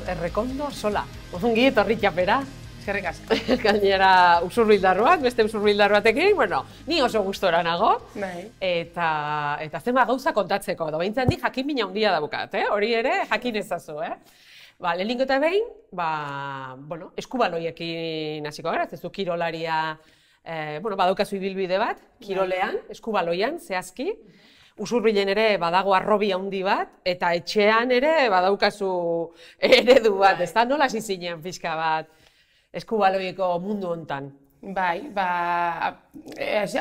Errekondo sola. Ongi etorri txapera. Eskerrik asko. Gainera usurbildarro bat, beste usurbildarro batekin, bueno, ni oso gustora nago. Bai. Eta zenba gauza kontatzeko, edo behintzen di jakin mina handia daukat, hori ere jakin ezazu, lehenengo eta behin, bueno, eskubaloiekin hasiko gara, ez du kirolaria, badaukazu ibilbide bat, kirolean, eskubaloian, zehazki. Usurbilen ere badago arrobi handi bat, eta etxean ere badaukazu eredu bat, ez da nola hasi zinen pixka bat eskubaloiko mundu hontan. Bai,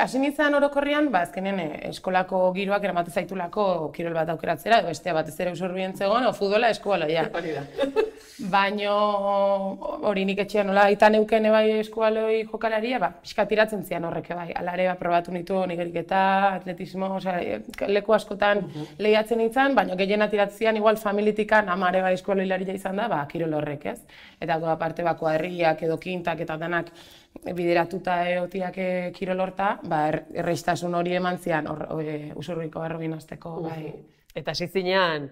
hasi nintzen orokorrian, azkenean eskolako giroak eramate zaitulako kirol bat aukeratzera, edo bestea batez ere Usurbilen zegoen, o futbola eskubaloia. Baina hori nik etxean nola aita neuken bai eskubaloi jokalaria, pixka tiratzen zian horrek bai. Alare probatu nitu igeriketa, atletismo, leku askotan lehiatzen nintzen, baina gehiena tiratzen igual familitikan amare bai eskubaloilaria izan da, kirol horrek, ez? Eta aparte kuadrillak edo kintak eta danak bideratuta egotiak kirol horta, erreistasun hori eman zian Usurbiko arrobin hasteko. Eta hasi zinean,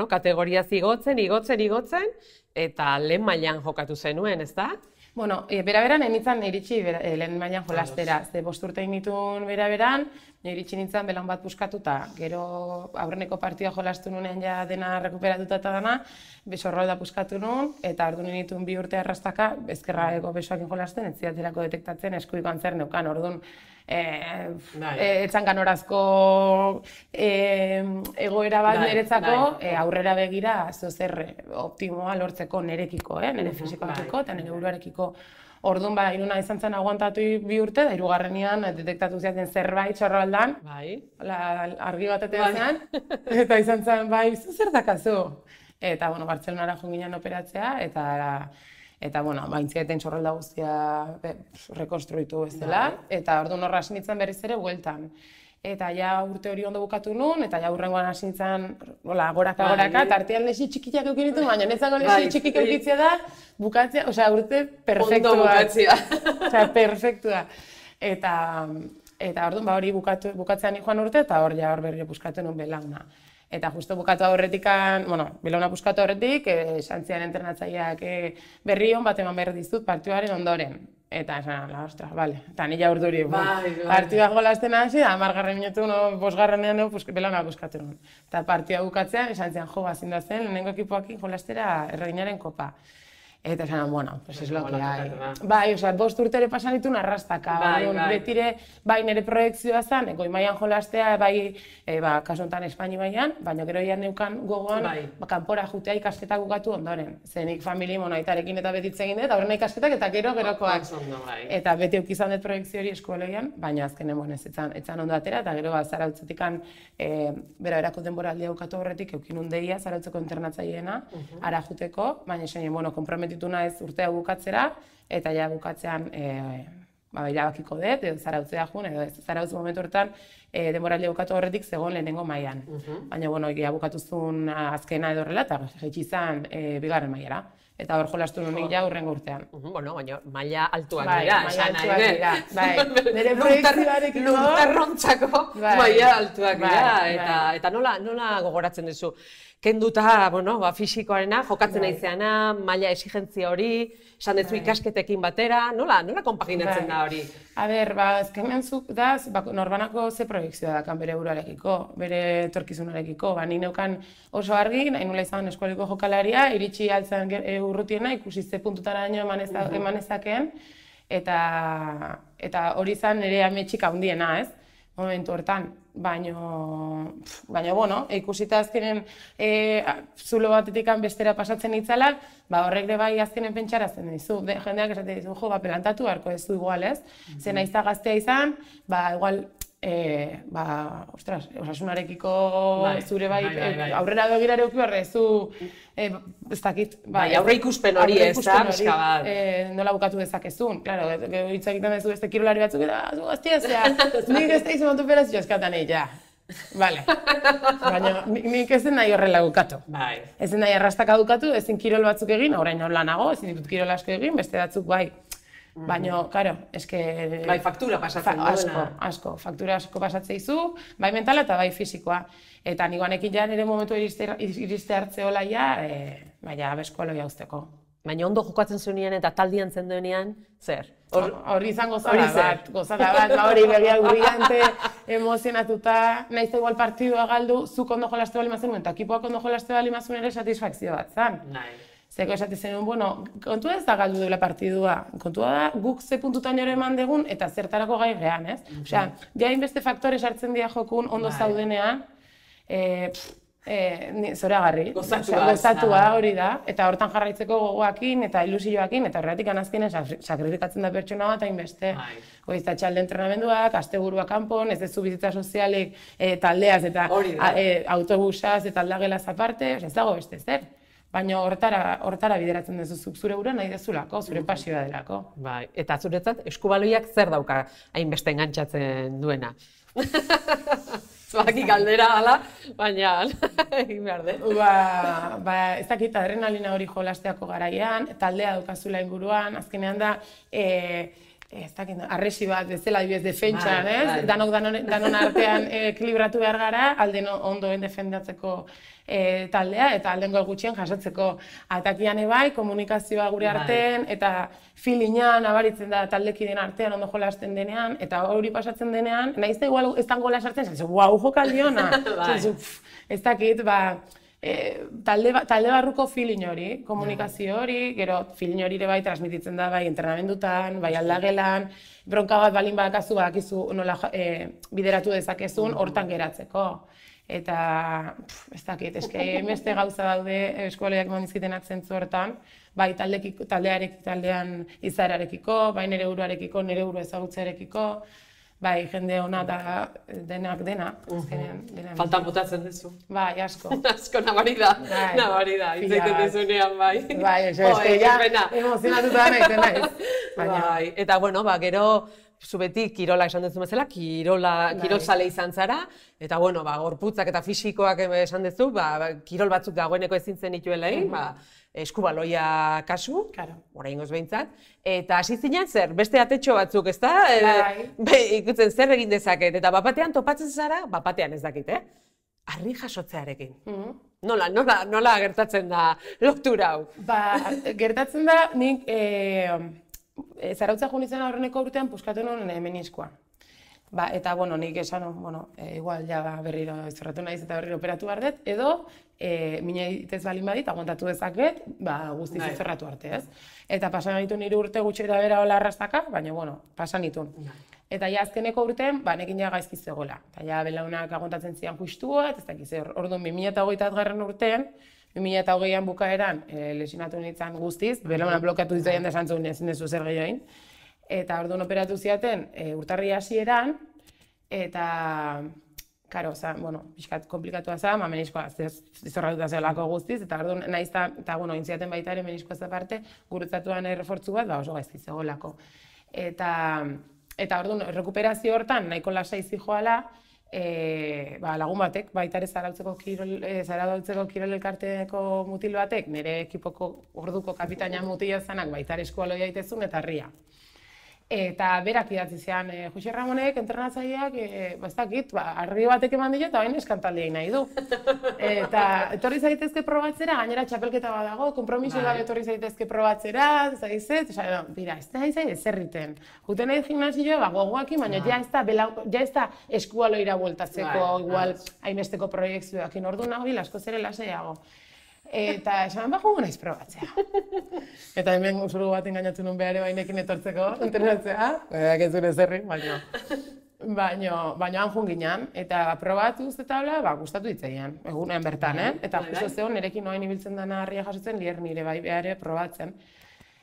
kategoria igotzen, eta lehen mailan jokatu zenuen, ez da? Bueno, bera-beran nintzen iritsi lehen mailan jolastera. Ze 5 urte nituen bera-beran, iritsi nintzen belan bat buskatuta. Gero aurreneko partida jolastu nunean ja dena rekuperatuta eta dana, besorrolda buskatu nuen, eta ordu nituen 2 urte arrastaka, ezkerrako besoakin jolasten, ez zidaterako detektatzen eskuikoan zer neukan, orduan etzan ganorazko egoera bat niretzako aurrera begira zozer optimoa lortzeko nirekiko, nire fisikoakiko eta nire buruarekiko. Orduan, iruna izan zen aguantatu 2 urte, da hirugarrenean detektatu ziaten zerbait txorraldan, argi bat zen, eta izan zen, zer dakazu? Eta, Bartzelonara joan ginen operatzea, eta, baintzieten txorralda guztia rekonstruitu ez dela, eta orduan horra hasi nintzen berriz ere bueltan. Eta ja urte hori ondo bukatu nun, eta ja hurrengoan hasi nintzen goraka, eta artean lesi txikiak eukin ditu, baina netzako lesi txikik eukitzea da, bukatzea, urte perfektua. Ondo bukatzea. Perfektua. Eta orduan hori bukatzean joan urte, eta hor berri buskatu nun belauna. Eta justo bukatu aurretikan, belauna buskatu aurretik, Xantzian entrenatzaileak berri hon bat eman behar dizut partidaren ondoren. Eta esan, ostra, bale, eta nila urduri. Partida jolasten hasi, 10. minutu, 5. belauna buskatu nun. Eta partida bukatzean, Xantzian ezin da zen, lehenengo ekipoakin jolastera erreginaren kopa. Eta esan, pues es lo que hay. 5 urte ere pasan ditun arrastaka. Betire, nire proiektzioa zen, goi mailan jolastea, kasu honetan Espaini mailan, baina gero ian neukan gogoan, kanpora jutea ikasketak bukatu ondoren. Zenik famili aitarekin eta betitzen egin dut, aurrena ikasketak eta gerokoak. Eta beti eukizan dut proiektzio hori eskualegian, baina azkenen etzan ondo atera, eta gero zarautzetikan bera-berako denboraldia bukatu horretik eukinun deia zarautzeko internatzaileena, ara juteko, baina esan, komprometitu naiz urtea bukatzera, eta ja bukatzean irabakiko dut, edo zarautzea jun, edo ez zarautz momentu horretan denboraldia bukatu horretik zegoen lehenengo mailan. Baina, egia bukatu zuen azkena edo horrela, eta jaitsi izan 2. mailara. Eta hor jolastu nunik ja hurrengo urtean. Baina maila altuak dira, esan nahi dut. Nire proiektzioarekiko lurtarrontzako maila altuak dira. Eta nola gogoratzen duzu? Kenduta, fisikoarena, jokatzen naizeana, maila exigentzia hori, esan duzu ikasketekin batera, nola konpaginatzen da hori? Azkenean zuk da, norbanako ze proiektzioa dakan bere buruarekiko, bere etorkizunarekiko. Ni neukan oso argi, nahi nula izan eskualiko jokalaria, iritsi altzen urrutiena, ikusi ze puntutara eman ezakeen, eta hori izan nire ametxik handiena, ez? Momentu hortan, baina, ikusita azkenen zulo batetik bestera pasatzen itzala, horrek ere bai azkenen pentsarazten dizu. Jendeak esaten dizu, pelantatu beharko ez du igual, ez? Ze naizta gaztea izan, igual, osasunarekiko zure aurrera begirare uki barre, ez du, ez dakit. Aurre ikusten hori ez da, pixka bat. Nola bukatu dezakezun, klaro, hitz egiten duzu beste kirolari batzuk, zu gaztia zea, nik ez da izan bat operazio eskatan egin, ja. Bale, baina nik ez den nahi horrela bukatu. Ez den nahi arrastaka dukatu, ezin kirol batzuk egin, orain hor lanago, ezin ditut kirol asko egin, beste batzuk bai. Baina, karo, eske... Faktura pasatzen duena. Asko, faktura asko pasatzen izu, bai mentala eta bai fisikoa. Eta niguanekin ja nire momentu iriste hartze hola ja, baina eskoloia usteko. Baina ondo jokatzen zuenean eta taldean zenduenean, zer? Hori izan gozada bat, hori begiak brillante, emozionatuta, nahiz igual partidua galdu, zuk ondo jolaste bali mazun, eta ekipoak ondo jolaste bali mazun ere satisfakzio bat zan. Zeko esate zenuen, bueno, kontua ez da galdu dela partidua, kontua da guk ze puntutan jore eman degun eta zertarako gai gehan, ez? Osea, ja inbeste faktore sartzen dira jokun ondo zaudenean, zoragarri, gozatua hori da, eta hortan jarraitzeko gogoakin eta ilusioakin, eta horretik anazkinen sakrifikatzen da pertsona bat hainbeste. Goizta txalde entrenamenduak, asteburua kanpon, ez dezu bizitza sozialik taldeaz eta autobusaz eta aldagelaz aparte, ez dago beste zer. Baina hortara bideratzen dezuzuk zure gura nahi dezulako, zure pasioa delako. Bai, eta zuretzat eskubaloiak zer dauka hainbeste engantzatzen duena? Zuaki galdera ala, baina egin behar den. Ez dakit adrenalina hori jolasteako garaian, taldea daukazula inguruan, azkenean da, ez dakit, arresi bat bezala dibidez defentsan, ez? Danon artean ekilibratu behar gara, alden ondoen defendatzeko taldea eta alden gol gutxien jasotzeko atakian ebai, komunikazioa gure artean eta feelinga nabaritzen da taldekideen artean ondo jolasten denean eta hori pasatzen denean, nahiz da igual ez dan gola sartzen, wow, jokaldi ona! Ez dakit, talde barruko feeling hori, komunikazio hori, gero feeling hori ere bai transmititzen da bai entrenamendutan, bai aldagelan, bronka bat balin bakazu badakizu nola bideratu dezakezun hortan geratzeko. Eta, ez dakit, beste gauza daude eskoleak mandizkitenak zentzu hortan, bai taldean izaerarekiko, bai nire buruarekiko, nire buru ezagutzearekiko, bai jende ona da denak dena. Faltan botatzen duzu. Bai, asko. Asko nabari da, itzaiten duzunean, bai. Bai, emozionatuta nahi naiz. Eta, bueno, gero, zu beti kirola esan duzu bezala, kirolzale izan zara, eta bueno, gorputzak eta fisikoak esan duzu, kirol batzuk dagoeneko ezin zen nituela egin, eskubaloia kasu, oraingoz behintzat, eta hasi zinen zer, beste atetxo batzuk, ezta? Ikutzen zer egin dezaket, eta bapatean topatzen zara, bapatean ez dakit, harri jasotzearekin. Nola gertatzen da lotura hau? Gertatzen da, nik Zarautza joan izan aurreneko urtean puskatu nuen meniskoa. Eta, nik esan, igual berriro izorratu nahiz eta berriro operatu behar dut, edo mina egitez balin badit, aguantatu dezaket, guztiz izorratu arte, ez? Eta pasan ditu nire urte gutxera bera hola arrastaka, baina, pasan ditun. Eta azkeneko urtean, nekin gaizki zegoela. Eta belaunak aguantatzen zian justua, ez dakiz, orduan 2021 urtean, 2008an bukaeran lesionatu nintzen guztiz, belauna blokatu ditzaian da esan zuen ezin dezu zer gehiagin. Eta orduan operatu ziaten urtarri hasieran, eta, karo, pixkat komplikatua za, meniskoa izorratuta zeolako guztiz, eta orduan nahiz eta, intziaten baita ere meniskoa aparte, gurutzatuan errefortzu bat, oso gaizki zegoelako. Eta orduan, rekuperazio hortan, nahiko lasai zijoala, lagun batek, baita ere zarautzeko kirol elkarteko mutil batek, nire ekipoko orduko kapitaina mutila zanak baita ere eskualoia itezun eta harria. Eta berak idatzi zean, Jose Ramonek, entrenatzaileak, ez dakit, harri batek eman dio eta bain eskantaldeai nahi du. Eta etorri zaitezke probatzera, gainera txapelketa bat dago, konpromiso gabe etorri zaitezke probatzera, zaizet, bira, ez da izan ezerriten. Juten nahi gimnasioa, gogoakin, baina ja ez da eskualoira bueltatzeko, igual, hainbesteko proiektzioakin, ordu nago asko zere lasaiago. Eta esan joango naiz probatzea. Eta hemen usuru bat engainatu nun behar bainekin etortzeko, entrenatzea. Ez zure zerri, baina han joan ginen. Eta probatuz eta gustatu ditzaian, egunean bertan, Eta justo zeon, nirekin noain ibiltzen dena harria jasotzen, lier nire bai behar probatzen.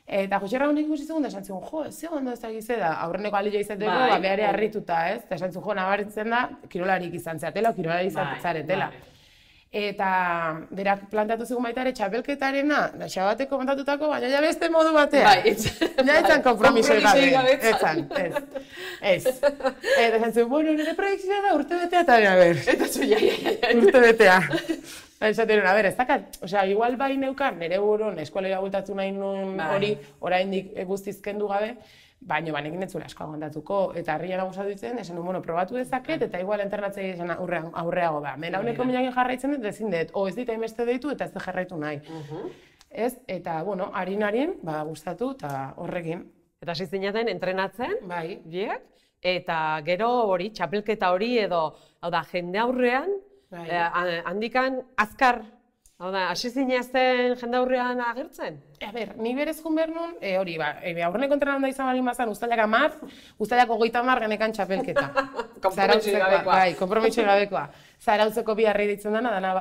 Eta Jose Ramonek ikusi zegoen da esan zuen, ze ondo ez dakize da, aurreneko alila izateko, behar harrituta, Eta esan zuen, nabaritzen da, kirolarik izan zeatela, kirolari zaretela. Eta berak plantatu zegoen baita ere txapelketarena, xabatek komentatutako, baina ja beste modu batean. Ja etzan kompromisoi gabe. Ez. Eta esan zuen, nire proiektzioa da urte betea eta bera ber. Eta zu, Urte betea. Esaten a ber, ez dakat, igual bai neukan, nire buruan eskualera bultatu nahi nuen hori, oraindik guztiz kendu gabe, baina banekin ez zuela asko aguantatuko, eta harria nagusatu ditzen, esan bueno, probatu dezaket, eta igual entrenatzei esan aurreago ba. Mela honeko minagin jarraitzen dut, ezin dut, ez dit hainbeste deitu eta ez dut jarraitu nahi. Ez, eta, bueno, harin, gustatu, eta horrekin. Eta hasi zinaten entrenatzen, bai, biek, eta gero hori, txapelketa hori edo, hau da, jende aurrean, handikan azkar, hau da, hasi zinezten jende aurrean agertzen? A ber, ni berez jun behar nun, hori, aurreneko entrenan da izan bali mazan, ustailak 10, ustailak 30 genekan txapelketa. Konprometxoi gabekoa. Bai, konprometxoi gabekoa. Zarautzeko bi harri ditzen dena,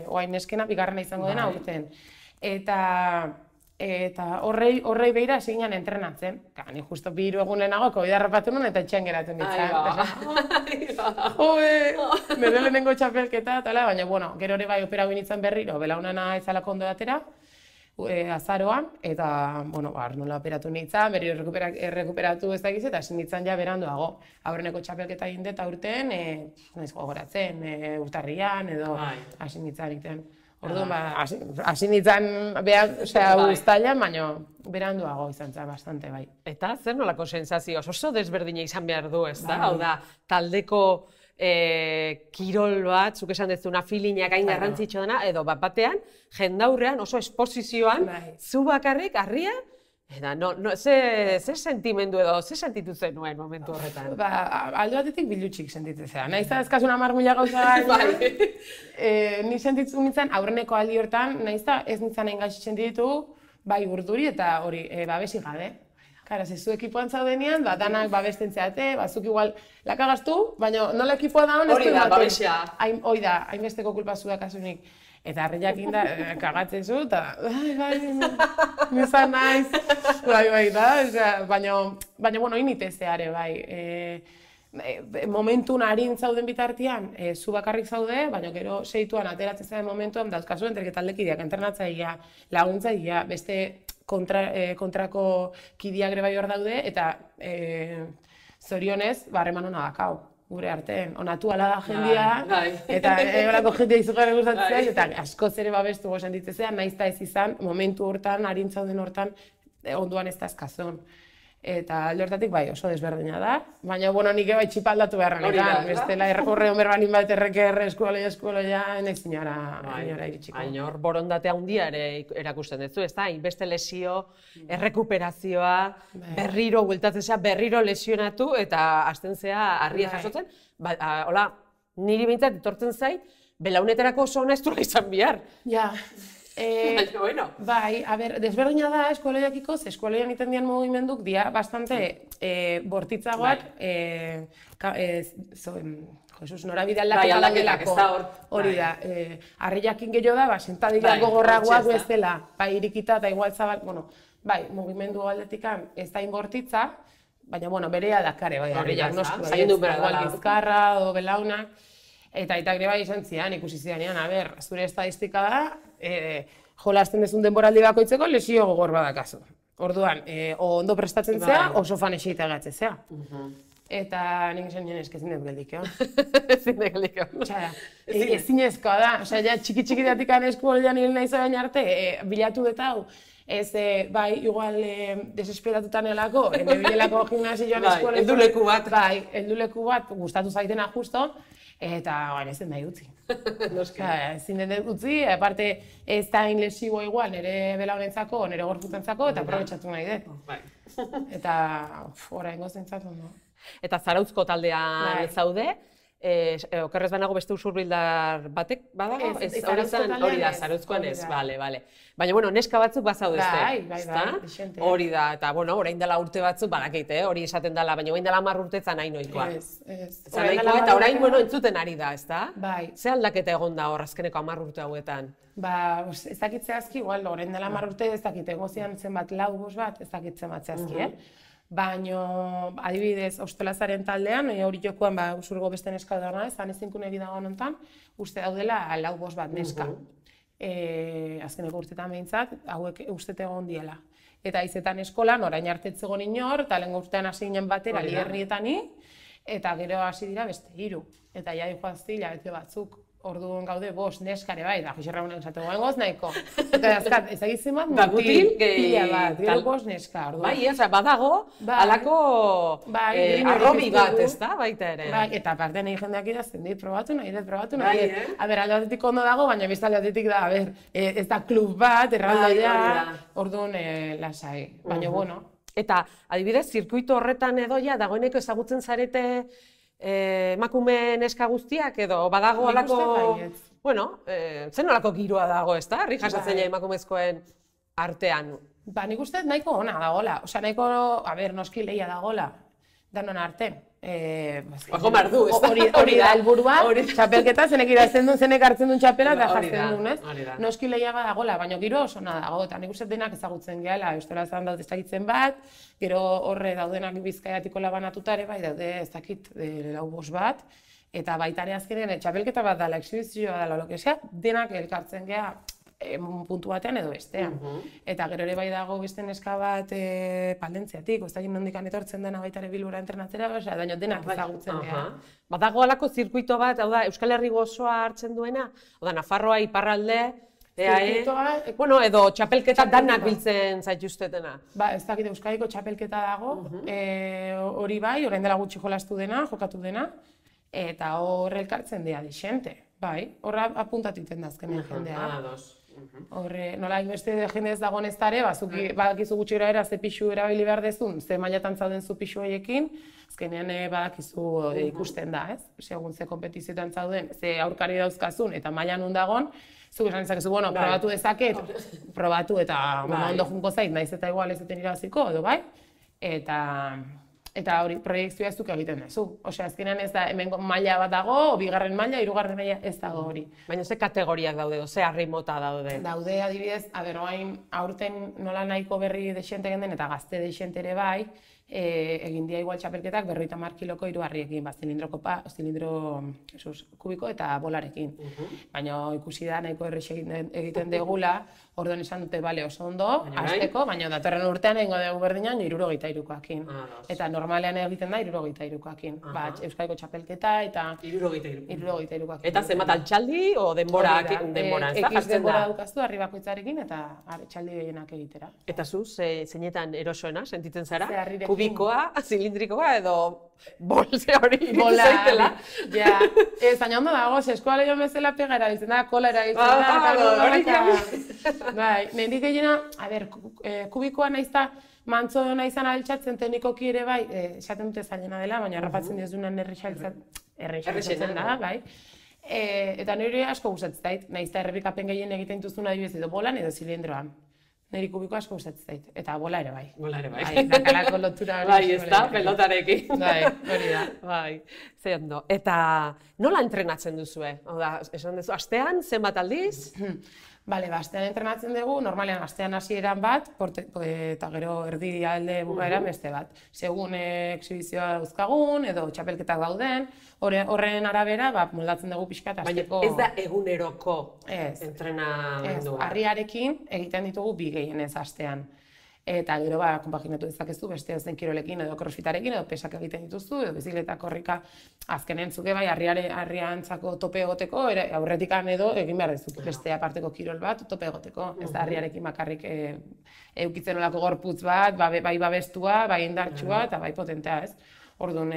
oain eskena, bigarrena izango dena urten. Eta horrei behira hasi ginen entrenatzen. Ni justo 2 egun lehenago COVID harrapatu nuen eta etxean geratu nintzen. Nire lehenengo txapelketa, baina, bueno, gero ere bai opera nintzen berriro, belaunana ezalako ondo datera, azaroan, eta, bueno, nola operatu nintzen, berriro errekuperatu ez dakiz, eta hasi nintzen ja beranduago. Aurreneko txapelketa egin dut aurten, naiz gogoratzen, urtarrian, edo hasi nintzen egiten. Orduan, hasi nintzen uztailan, baina beranduago izan zen bastante, bai. Eta zer nolako sensazioz, oso desberdina izan behar du, ez da? Hau da, taldeko kirol bat, zuk esan dezuna filinak hain garrantzitsua dena, edo bat batean, jendaurrean oso esposizioan, zu bakarrik, harria, eta ze sentimendu edo, ze sentitu zenuen momentu horretan? Alde batetik bilutxik sentitzen zean. Nahiz da eskazun 10.000 gauza ni sentitzen nintzen aurreneko aldi hortan, nahiz da ez nintzen hain gaixi sentitu, bai urduri eta hori babesik gabe. Kara, zu ekipoan zaudenean, danak babesten zeate, zuk igual lakagaztu, baina nola ekipoa da hon ez du baten. Hori da, hainbesteko kulpa zuak asunik. Eta harriak inda kagatzen zu, eta nizan naiz, baina, bueno, initezeare, bai. Momentun harin zauden bitartian, zu bakarrik zaude, baina gero seituan ateratzen zaren momentuan, dauzkazu enterketaldekideak, entrenatzailea, laguntzailea, beste kontrako kideak ere bai hor daude, eta zorionez, harreman hona dakau. Gure artean, onatu ala da jendia, eta horako jendia izugarri gustatzen, eta askoz ere babestu gozen ditzezean, nahiz eta ez izan, momentu hortan, harintzauden hortan, onduan ez da eskazon. Eta alde hortatik bai oso desberdina da, baina, bueno, nik bai txipaldatu beharra nekan, bestela errekorre honberbanin bat errekerre eskualoia, nahi zinara iritsiko. Baina hor borondatea handia ere erakusten duzu, ez da? Inbeste lesio, errekuperazioa, berriro gueltatzea, berriro lesionatu eta hasten zea harria jasotzen. Hola, niri behintzat etortzen zait, belaunetarako oso hona ez duela izan bihar. Ja. Bai, a ber, desberdina da eskualoiakiko, eskualoian egiten dian mugimenduk dia bastante bortitzagoak, Jesus, norabide aldaketak daudelako. Hori da, harriakin gehiago da, sentadiak gogorragoak bezala, bai, irikita eta igual zabal, bueno, bai, mugimendu aldetikan ez da inbortitza, baina, bueno, berea dakare, bai, harriak noski, igual bizkarra edo belaunak, eta ere bai izan zian, ikusi zidanean, a ber, zure estadistika da, jolasten dezun denboraldi bakoitzeko lesio gogor badakazu. Orduan, ondo prestatzen zea, oso fan eseita gatzen zea. Eta nik esan nien ezin dut geldik, Ezin dut geldik, ezinezkoa da, ja txiki-txiki eskualdean hil nahi zabein arte, bilatu dut hau, ez, bai, igual desesperatutan elako, nebilelako gimnasioan eskualdean. Helduleku bat. Bai, helduleku bat, gustatu zaitena justo, eta ez den nahi utzi. Ezin den utzi, aparte ez da inlesibo igual nire belaunentzako, nire gorputentzako, eta aprobetxatu nahi dut. Eta oraingo zentzatu, no? Eta Zarautzko taldean zaude, okerrez banago beste usurbildar batek badago? Hori da, Zarautzkoan ez, bale. Baina, bueno, neska batzuk bazaudezte, ezta? Hori da, eta, bueno, orain dela urte batzuk badakit, hori esaten dela, baina orain dela 10 urte zan nahi noikoa. Eta orain, bueno, entzuten ari da, ezta? Bai. Ze aldaketa egon da hor azkeneko 10 urte hauetan? Ez dakit zehazki, igual, orain dela 10 urte ez dakit egozian zenbat lau bat, ez dakit zenbat zehazki, Baina, adibidez, Ostolazaren taldean, hori jokoan usurgo beste neska dara, ezan ezinkun egi dagoen honetan, uste daudela lau bost bat neska. Azkeneko urtetan behintzat, hauek uste egon diela. Eta izetan eskolan, orain artetzegon inor, eta lehen urtean hasi ginen batera liherrietani, eta gero hasi dira beste 3. Eta jai joazti hilabete batzuk. Orduan gaude 5 neskare bai, da Jose Ramonek esate goengoz nahiko. Eta azkat, ezagitzen bat Da, mutil, pila bat, gero 5 neska, orduan. Bai, badago, halako arrobi bat, ez da, baita ere. Bai, eta aparte nahi jendeak idazten dit, probatu nahi dut. Bai, A ber, alde batetik ondo dago, baina beste alde batetik da, a ber, ez da klub bat, erraldoia, orduan lasai. Baina, bueno. Eta, adibidez, zirkuito horretan edo ja, dagoeneko ezagutzen zarete emakume neska guztiak edo badago alako, bueno, zen olako giroa dago, ez da? Herri jasatzen emakumezkoen artean. Ba, nik uste nahiko ona dagola, osea, nahiko, a ber, noski lehia dagola, danon arte. Ojo mardu, ez da? Hori da helburua, txapelketa, zenek irazten duen, zenek hartzen duen txapela eta jazten duen, ez? Noski lehia dagola, baina giro oso ona dago, eta nik uste denak ezagutzen gehala, euskara zan daude ezagitzen bat, gero horre daudenak Bizkaiatiko labanatuta ere, bai daude ez dakit lau 5 bat, eta baita ere azkenean txapelketa bat dala, exhibizioa dala, denak elkartzen geha, puntu batean edo bestean. Eta gero ere bai dago beste neska bat Palentziatik, ez dakit nondik etortzen dena baita ere Bilbora entrenatzera, daño denak ezagutzen dira. Badago halako zirkuito bat, hau da, Euskal Herri gozoa hartzen duena, hau da, Nafarroa, Iparralde, bueno, edo txapelketa danak biltzen zaituztetena. Ba, ez dakit Euskadiko txapelketa dago, hori bai, orain dela gutxi jolastu dena, jokatu dena, eta hor elkartzen dira dixente, bai, horra apuntatu iten da azkenean jendea. Horre, nola inbeste jende ez dagoen ez dare, badakizu gutxi era ze pixu erabili behar dezun, ze mailatan zauden zu pixu horiekin, azkenean badakizu ikusten da, ez? Segun ze kompetizioetan zauden, ze aurkari dauzkazun eta mailan nun dagon, zuk esan dezakezu, bueno, probatu dezaket, probatu eta ondo junko zait, naiz eta igual ez eten irabaziko, edo bai? Eta hori, proiektzioa ez duk egiten duzu. Osea, azkenean ez da, hemen maila bat dago, bigarren maila, hirugarren maila ez dago hori. Baina ze kategoriak daude, ze harri mota daude? Daude, adibidez, oain aurten nola nahiko berri dexente den eta gazte dexente ere bai, egin dia igual txapelketak 50 kiloko 3 harriekin, zilindro kubiko eta bolarekin. Baina ikusi da nahiko errex egiten degula, orduan esan dute, bale, oso ondo, hasteko, baina datorren urtean egingo dugu berdinan 63koekin. Eta normalean egiten da 63koekin. Euskadiko txapelketa eta 63koekin. Eta zenbat altxaldi o denbora, ez da? Ekiz denbora dukaztu, harri bakoitzarekin eta txaldi gehienak egitera. Eta zu, zeinetan erosoena, sentitzen zara? Kubikoa, zilindrikoa edo bolse hori zaitela? Ja, baina ondo dago, eskoa lehion bezala pega erabiltzen da, kola erabiltzen da. Bai, nendik gehiena, kubikoa naizta mantzo naizan altxatzen teknikoki ere bai, esaten dute zailena dela, baina harrapatzen diozunan errexaltzen da, bai. Eta nire asko gustatzen zait, naizta errepikapen gehien egiten duzuna adibidez edo bolan edo zilindroan. Niri kubiko asko gustatzen zait, eta bola ere bai. Bola ere bai. Dakalako lotura hori. Bai, ez da, pelotarekin. Bai, hori da. Bai, ze ondo. Eta nola entrenatzen duzue? Hau da, esan duzu, astean, zenbat aldiz? Bale, astean entrenatzen dugu, normalean astean hasieran bat, eta gero erdi alde bukaeran beste bat. Segun exhibizioa dauzkagun, edo txapelketak dauden, horren arabera moldatzen dugu pixka eta hasteko. Baina ez da eguneroko entrenamendua? Ez, harriarekin egiten ditugu 2 gehienez astean. Eta gero konpaginatu dezakezu beste ezen kirolekin edo crossfitarekin edo pesak egiten dituzu edo bizikleta korrika azkenen zuke bai harriantzako tope egoteko aurretikan edo egin behar dezuk beste aparteko kirol bat tope egoteko. Ez da harriarekin bakarrik eukitzen olako gorputz bat, bai babestua, bai indartsua eta bai potentea, ez? Orduan,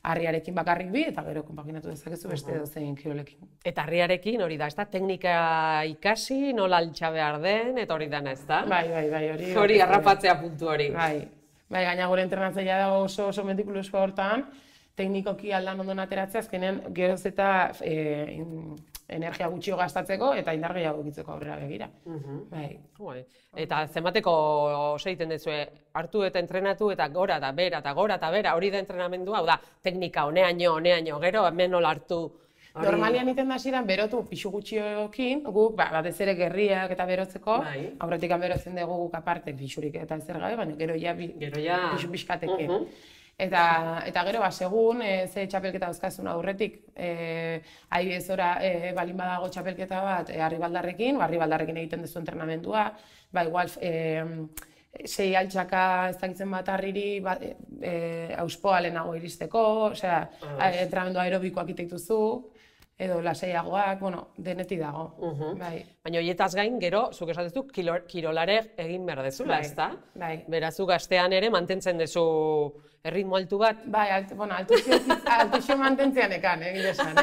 harriarekin bakarrik bi, eta gero konpaginatu dezakezu beste dozein kirolekin. Eta harriarekin hori da, ez da? Teknika ikasi, nola altxa behar den, eta hori dana, ez da? Bai, hori. Hori harrapatzea puntu hori. Bai, gaina gure entrenatzailea dago oso metikuluzkoa hortan, teknikoki aldan ondo ateratzea, azkenean geroz eta energia gutxio gastatzeko eta indar gehiago egitzeko aurrera begira. Eta zenbateko oso egiten duzue, hartu eta entrenatu eta gora eta bera, hori da entrenamendua, hau da, teknika honeaino, gero, hemen nola hartu. Normalian iten da hasieran berotu pixu gutxioekin, guk batez ere gerriak eta berotzeko, aurretik berotzen dugu guk aparte pixurik eta ezer gabe, baina gero ja pixu pixkatekin. Eta gero, segun ze txapelketa dauzkazun aurretik, adibidez balin badago txapelketa bat harri-baldarrekin egiten duzu entrenamendua, igual 6 altxaka ez dakitzen bat harriri auspoa lehenago iristeko, entrenamendu aerobikoak ite dituzu, edo lasaiagoak, bueno, denetik dago. Bai. Baina horietaz gain, gero, zuk esan duzu, kirolare egin behar dezula, ezta? Bai. Berazu gaztean ere mantentzen dezu erritmo altu bat. Bai, altuxo mantentzean ekan, gire esan,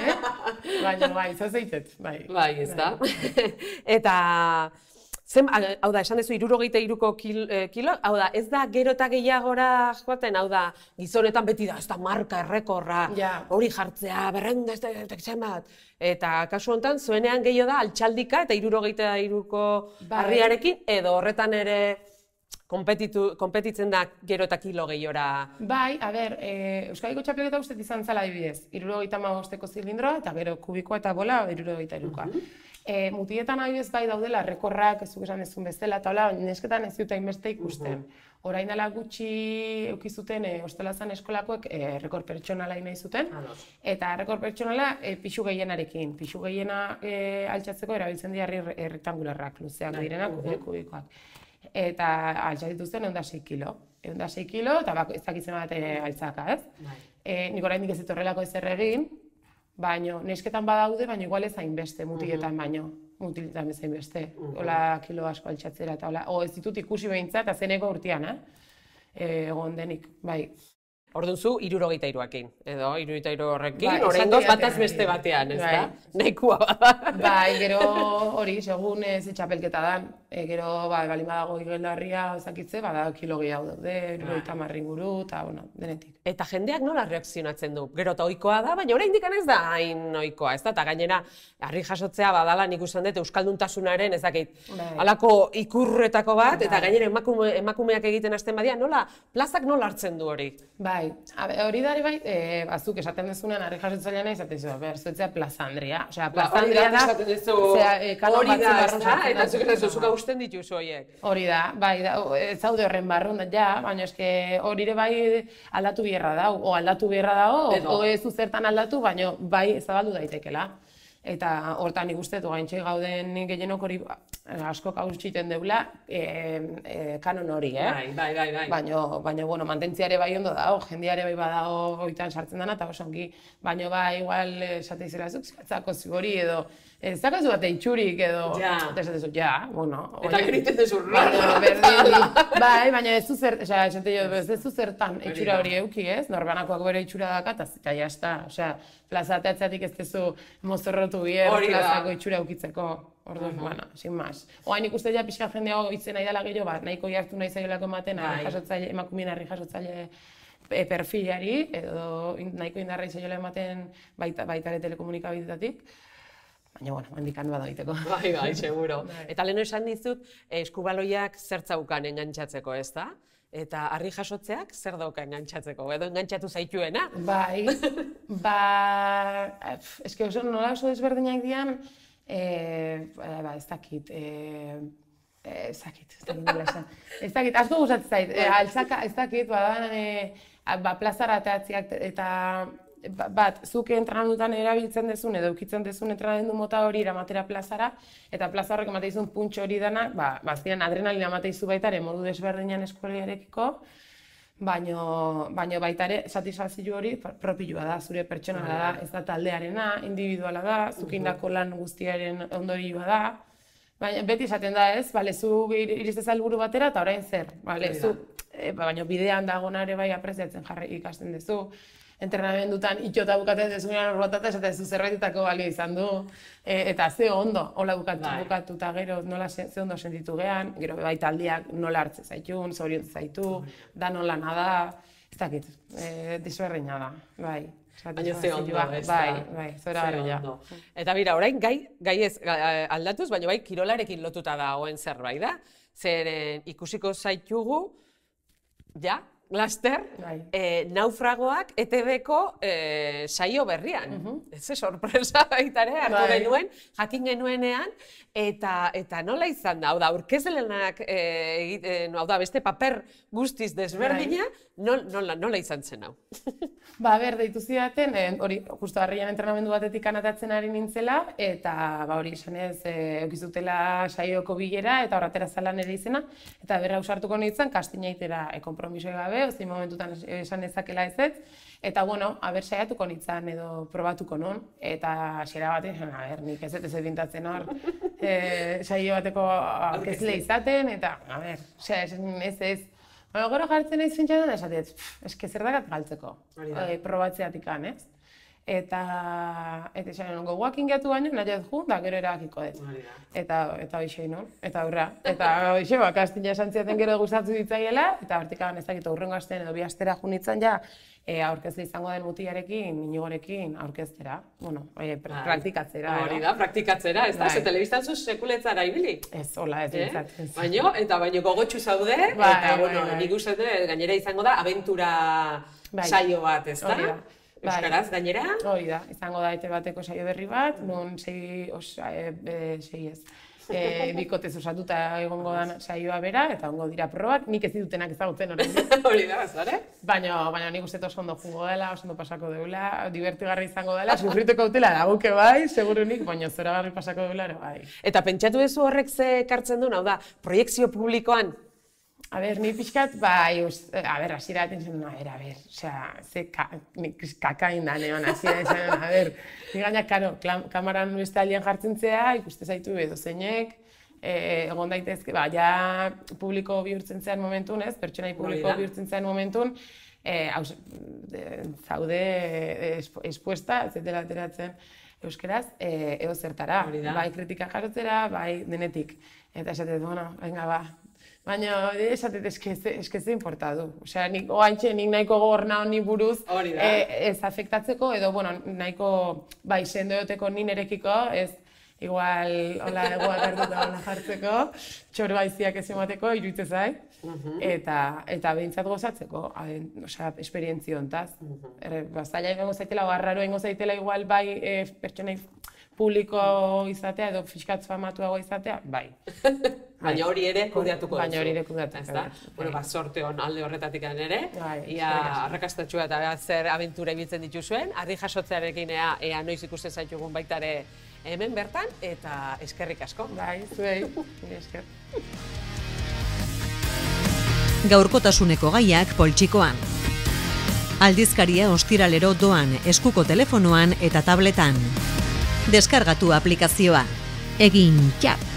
Baina, bai, zazeitet, bai. Bai, ezta? Eta, hau da, esan duzu, 63 kilo, hau da, ez da gero eta gehiagora joaten, hau da, gizonetan beti da, ez da marka, errekorra, hori jartzea, berrenda, ez bat. Eta kasu honetan, zuenean gehiago da, altxaldika eta 63ko harriarekin, edo horretan ere konpetitzen da gero eta kilo gehiora. Bai, a ber, Euskadiko txapelketa uste izan zala adibidez, 75ko zilindroa eta gero kubikoa eta bola 63koa. Mutietan adibidez bai daudela rekorrak, ez esan dezun bezala, eta hola, nesketan ez dut hainbeste ikusten. Orain dela gutxi eukizuten Hostelazan eskolakoek rekor pertsonala nahi zuten, eta rekor pertsonala pixu gehienarekin. Pixu gehiena altxatzeko erabiltzen dira errektangularrak, luzeak direnak, kubikoak. Eta altxatituzten 106 kilo. 106 kilo, eta ez dakitzen bat altzaka, ez? Nik oraindik ez dut horrelako ezer egin, baina nesketan badaude, baina igual ez hainbeste, mutiletan baino. Mutiletan ez hainbeste. Hola kilo asko altxatzera eta hola. Ez ditut ikusi behintzat, eta zeneko urtean, egon denik, bai. Orduan zu, 63ekin, edo 63 horrekin, oraingoz bataz beste batean, ez da? Nahikoa bada. Bai, gero hori, segun ze txapelketa dan, gero balin badago igeldarria ezakitze, bada kilo gehiago daude, 70 inguru, eta denetik. Eta jendeak nola reakzionatzen du? Gero eta ohikoa da, baina oraindik ez da hain ohikoa, ez da? Eta gainera, harri jasotzea badala nik uste dut euskalduntasunaren, ez dakit, halako ikurretako bat, eta gainera emakumeak egiten hasten badia, nola, plazak nola hartzen du hori? Bai, hori da bai, bazuk esaten dezunean harri jasotzailean esaten zu, zuetzea Plaza Andrea. Osea, Plaza Andrea da, hori da, ez da? Eta zuk ez duzuk hausten dituzu horiek. Hori da, bai, ez zaude horren barrun da, ja, baina eske hori ere bai aldatu beharra dau, o aldatu beharra dago, o ez zertan aldatu, baina bai zabaldu daitekela. Eta hortan nik uste, gaintxe gauden gehienok hori asko kautxiten deula kanon hori, Bai. Baina, bueno, mantentziare bai ondo dago, jendeare bai badago goitan sartzen dana, eta oso ongi. Baina bai, igual, esate izela zuk, zatzako zigori edo, zakazu bat eitxurik edo, eta esatezu, bueno. Eta griten dezu, bai, baina ez zu zertan eitxura hori euki, ez? Norbanakoak bere eitxura dakat, eta jazta, plaza teatzeatik ez dezu mozorrotu bier, plazako itxura eukitzeko. Orduan, bueno, sin más. Oain ikuste ja pixka jendea goitzen nahi dela gehiago, nahiko jartu nahi zailako ematen, emakumeen harri jasotzaile perfilari, edo nahiko indarra zaila ematen baitare telekomunikabidetatik. Baina, bueno, handikan bada egiteko. Bai, seguro. Eta leheno esan dizut, eskubaloiak zertzaukan engantzatzeko, ez da? Eta harri jasotzeak zer dauka engantzatzeko, edo engantzatu zaituena? Bai, eske oso nola oso desberdinak dian, ez dakit, asko gustatzen zait, altzaka, ez dakit, plazara teatziak eta bat, zuk entrenamendutan erabiltzen dezun edo eukitzen dezun entrenamendu mota hori eramatera plazara, eta plaza horrek emateizun puntxo hori dana, baztian adrenalina emateizu baitare modu desberdinan eskualiarekiko, baina baitare satisfazio hori propioa da, zure pertsonala da, ez da taldearena, individuala da, zuk indako lan guztiaren ondorioa da, baina beti esaten da ez, zu iristez helburu batera eta orain zer, baina bidean dagoenare bai apreziatzen jarri ikasten duzu, entrenamendutan itxota bukatzen dezunean horbatata esaten zu zerbaitetako balio izan du, eta ze ondo, hola bukatu eta gero nola ze ondo sentitu gehan, gero bai taldiak nola hartze zaitun, zoriontzen zaitu, da nola nada, ez dakit, desberdina da, bai. Baina ze ondo, ez da. Bai, zora garria. Eta bira, orain gai ez aldatuz, baina bai kirolarekin lotuta dagoen zerbait da, zeren ikusiko zaitugu, ja, laster, naufragoak ETV-ko saio berrian. Ez sorpresa baita ere, hartu genuen, jakin genuenean, eta nola izan da, hau da, aurkezlenak egiten, hau da, beste paper guztiz desberdina, nola izan zen hau? Deitu zidaten, hori, justu harrian entrenamendu batetik anatatzen ari nintzela, eta hori esanez, eukizutela saioko bilera, eta horretera zalan ere izena, eta berra usartuko nintzen, kastina itera konpromiso gabe, gabe, ozein momentutan esan ezakela ez, eta bueno, saiatuko nintzen edo probatuko nun, eta hasiera batean, nik ez pintatzen hor, saio bateko aurkezle izaten, eta, ez. Gero jartzen nahi zintxan, esatet, eske zer dakat galtzeko, probatzeatikan, ez? Eta esan, gogoak ingeatu baino, nahi dut da gero erabakiko dut. Eta hoxe nun, eta aurra. Eta hoxe, kastina esan ziaten gero gustatu ditzaiela, eta hortikan ezakit aurrengo astean edo bi astera junitzen ja, aurkezle izango den mutiarekin, Inigorekin aurkeztera, praktikatzera. Hori da, praktikatzera, ez da? Ze telebistan zuz sekuletzara ibili? Ez, hola, ez bintzat. Baino gogotxu zaude, eta nik uste gainera izango da, abentura saio bat, ez da? Euskaraz, gainera? Hori da, izango da ETV bateko saio berri bat, non bikotez osatuta egongo da saioa bera, eta ongo dira probak, nik ez ditutenak ezagutzen horretik. Hori da, zare? Baina nik uste oso ondo jungo dela, oso ondo pasako deula, divertigarri izango dela, sufrituko utela daguke bai, segurunik, baina zoragarri pasako deula ere bai. Eta pentsatu duzu horrek ze ekartzen duen, hau da, proiekzio publikoan? Ni pixkat, hasiera baten zen, ze kakain da neon, hasiera zen, ni gaina, karo, kamaran beste aldean jartzen zea, ikuste zaitu edo zeinek, egon daitezke, ja publiko bihurtzen zean momentun, ez, pertsonai publiko bihurtzen zean momentun, zaude espuesta, ez dela ateratzen euskeraz, edo zertara, bai kritika jasotzera, bai denetik. Eta esatet, venga, ba. Baina, esatet, eskeze importa du. Osea, nik nahiko gogorna honi buruz ez afektatzeko, edo, nahiko, bai, sendo egoteko ni nerekiko, ez, igual, hola, egoak hartuta hola jartzeko, txor baiziak ez emateko, iruditzen zait, eta behintzat gozatzeko, osea, esperientzio hontaz. Zaila egongo zaitela, garraro egongo zaitela, igual, bai, pertsonei publiko izatea edo fiskat famatuago izatea, bai. Baina hori ere kudeatuko duzu. Baina hori ere kudeatuko duzu. Sorte hon alde horretatik ere, ia arrakastatxua eta zer abentura ibiltzen dituzuen, harri jasotzearekin ea noiz ikusten zaitugun baita ere hemen bertan, eta eskerrik asko. Bai, zuei, esker. Gaurkotasuneko gaiak poltsikoan. Aldizkaria ostiralero doan eskuko telefonoan eta tabletan. Deskargatu aplikazioa. Egin txap!